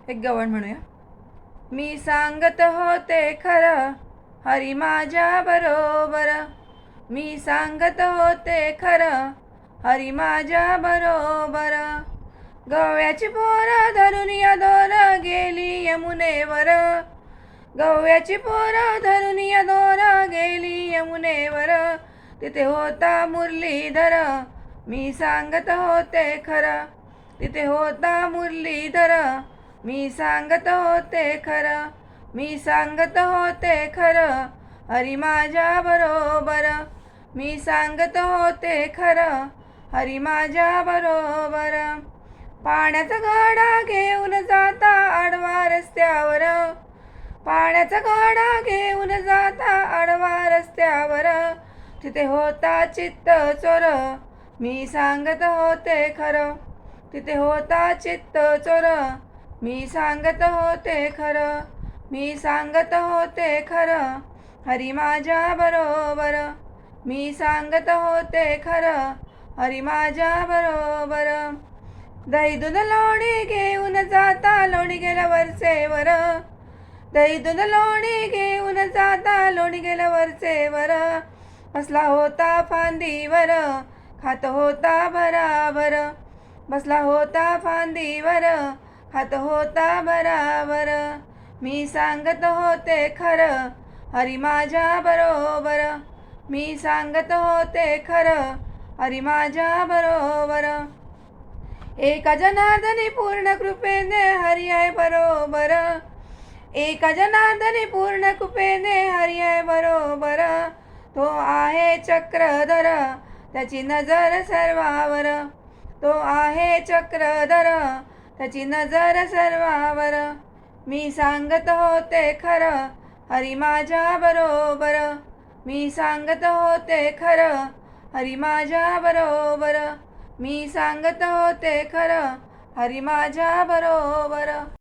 एक गवळण म्हणूया. मी सांगत होते खरं, हरी माझ्या बरोबर. मी सांगत होते खरं, हरी माझ्या बरोबर. गव्याची पोरं धरून या दोर गेली यमुनेवर. गव्याची पोरं धरून या दोर गेली यमुनेवर. तिथे होता मुरलीधर, मी सांगत होते खरं. तिथे होता मुरलीधर, मी सांगत होते खरं. मी सांगत होते खरं, हरी माझ्या बरोबर. मी सांगत होते खरं, हरी माझ्या बरोबर. पाण्याचा घडा घेऊन जाता आडवा रस्त्यावर. पाण्याचा घडा घेऊन जाता आडवा रस्त्यावर. तिथे होता चित्त चोर, मी सांगत होते खरं. तिथे होता चित्त चोर, मी सांगत होते खरं. मी सांगत होते खरं, हरी माझ्या बरोबर. मी सांगत होते खरं, हरी माझ्या बरोबर. दही दूध लोणी घेऊन जाता लोणी गेला वरचेवर. दही दूध लोणी घेऊन जाता लोणी गेला वरचेवर. बसला होता फांदीवर, खात होता भराभर. बसला होता फांदीवर, खात होता भराभर. मी सांगत होते खरं, हरी माझ्या बरोबर. मी सांगत होते खरं, हरी माझ्या बरोबर. एका जनार्दनी पूर्ण कृपेने हरी आहे बरोबर. एका जनार्दनी पूर्ण कृपेने हरी आहे बरोबर. तो आहे चक्रधर, त्याची नजर सर्वावर. तो आहे चक्रधर, त्याची नजर सर्वावर. मी सांगत होते खरं, हरी माझ्या बरोबर. मी सांगत होते खरं, हरी माझ्या बरोबर. मी सांगत होते खरं, हरी माझ्या बरोबर.